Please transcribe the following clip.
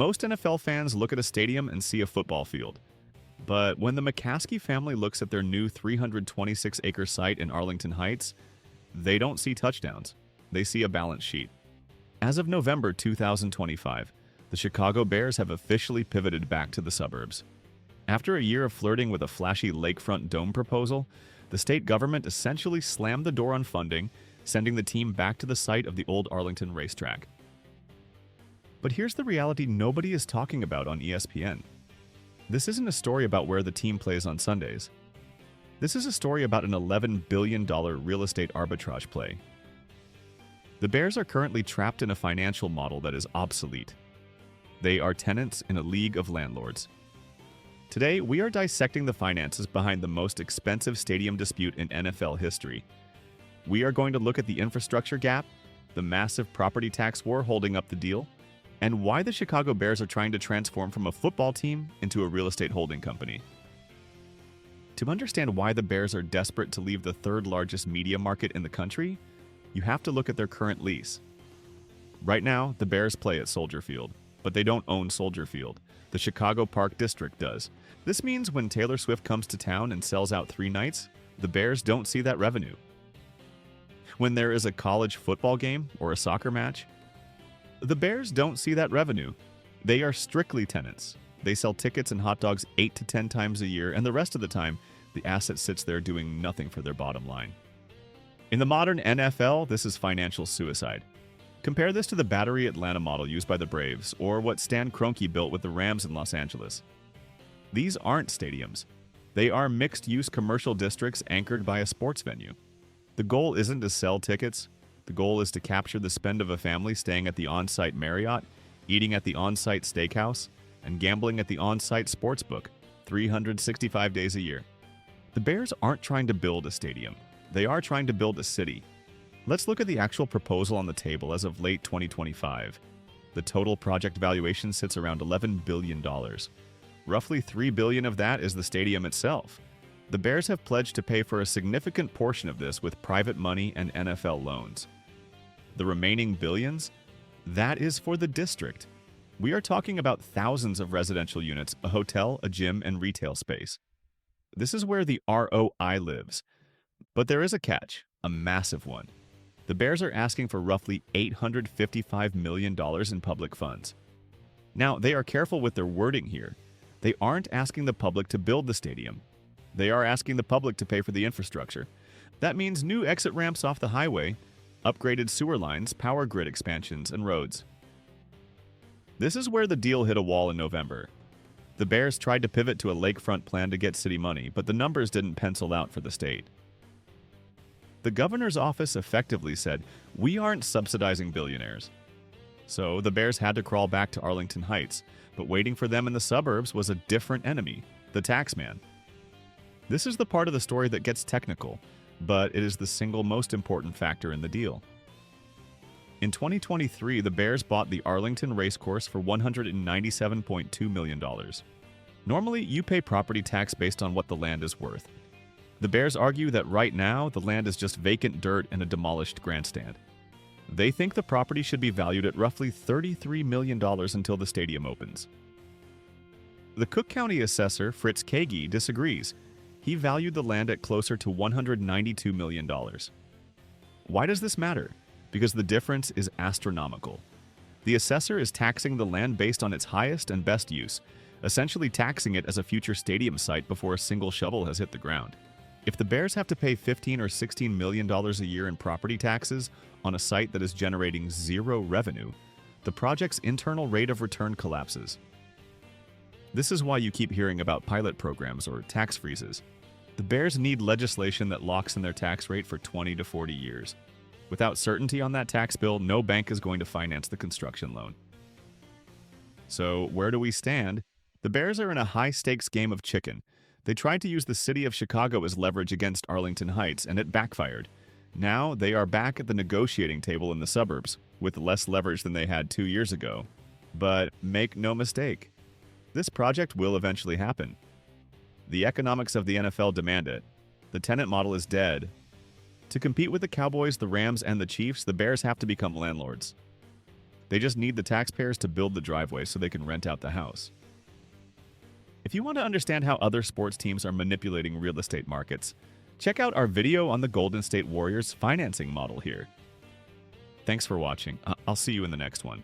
Most NFL fans look at a stadium and see a football field. But when the McCaskey family looks at their new 326-acre site in Arlington Heights, they don't see touchdowns. They see a balance sheet. As of November 2025, the Chicago Bears have officially pivoted back to the suburbs. After a year of flirting with a flashy lakefront dome proposal, the state government essentially slammed the door on funding, sending the team back to the site of the old Arlington racetrack. But here's the reality nobody is talking about on ESPN. This isn't a story about where the team plays on Sundays. This is a story about an $11 billion real estate arbitrage play. The Bears are currently trapped in a financial model that is obsolete. They are tenants in a league of landlords. Today, we are dissecting the finances behind the most expensive stadium dispute in NFL history. We are going to look at the infrastructure gap, the massive property tax war holding up the deal, and why the Chicago Bears are trying to transform from a football team into a real estate holding company. To understand why the Bears are desperate to leave the third largest media market in the country, you have to look at their current lease. Right now, the Bears play at Soldier Field, but they don't own Soldier Field. The Chicago Park District does. This means when Taylor Swift comes to town and sells out 3 nights, the Bears don't see that revenue. When there is a college football game or a soccer match, the Bears don't see that revenue. They are strictly tenants. They sell tickets and hot dogs 8 to 10 times a year, and the rest of the time, the asset sits there doing nothing for their bottom line. In the modern NFL, this is financial suicide. Compare this to the Battery Atlanta model used by the Braves, or what Stan Kroenke built with the Rams in Los Angeles. These aren't stadiums. They are mixed-use commercial districts anchored by a sports venue. The goal isn't to sell tickets. The goal is to capture the spend of a family staying at the on-site Marriott, eating at the on-site steakhouse, and gambling at the on-site sportsbook 365 days a year. The Bears aren't trying to build a stadium. They are trying to build a city. Let's look at the actual proposal on the table as of late 2025. The total project valuation sits around $11 billion. Roughly $3 billion of that is the stadium itself. The Bears have pledged to pay for a significant portion of this with private money and NFL loans. The remaining billions? That is for the district. We are talking about thousands of residential units, a hotel, a gym, and retail space. This is where the ROI lives. But there is a catch, a massive one. The Bears are asking for roughly $855 million in public funds. Now, they are careful with their wording here. They aren't asking the public to build the stadium. They are asking the public to pay for the infrastructure. That means new exit ramps off the highway, upgraded sewer lines, power grid expansions, and roads. This is where the deal hit a wall in November. The Bears tried to pivot to a lakefront plan to get city money, but the numbers didn't pencil out for the state. The governor's office effectively said, "We aren't subsidizing billionaires." So the Bears had to crawl back to Arlington Heights, but waiting for them in the suburbs was a different enemy, the taxman. This is the part of the story that gets technical, but it is the single most important factor in the deal. In 2023, the Bears bought the Arlington Racecourse for $197.2 million. Normally, you pay property tax based on what the land is worth. The Bears argue that right now, the land is just vacant dirt and a demolished grandstand. They think the property should be valued at roughly $33 million until the stadium opens. The Cook County assessor, Fritz Kagi, disagrees. He valued the land at closer to $192 million. Why does this matter? Because the difference is astronomical. The assessor is taxing the land based on its highest and best use, essentially taxing it as a future stadium site before a single shovel has hit the ground. If the Bears have to pay $15 or $16 million a year in property taxes on a site that is generating zero revenue, the project's internal rate of return collapses. This is why you keep hearing about pilot programs or tax freezes. The Bears need legislation that locks in their tax rate for 20 to 40 years. Without certainty on that tax bill, no bank is going to finance the construction loan. So, where do we stand? The Bears are in a high-stakes game of chicken. They tried to use the city of Chicago as leverage against Arlington Heights, and it backfired. Now, they are back at the negotiating table in the suburbs, with less leverage than they had 2 years ago. But make no mistake, this project will eventually happen. The economics of the NFL demand it. The tenant model is dead. To compete with the Cowboys, the Rams, and the Chiefs, the Bears have to become landlords. They just need the taxpayers to build the driveway so they can rent out the house. If you want to understand how other sports teams are manipulating real estate markets, check out our video on the Golden State Warriors financing model here. Thanks for watching. I'll see you in the next one.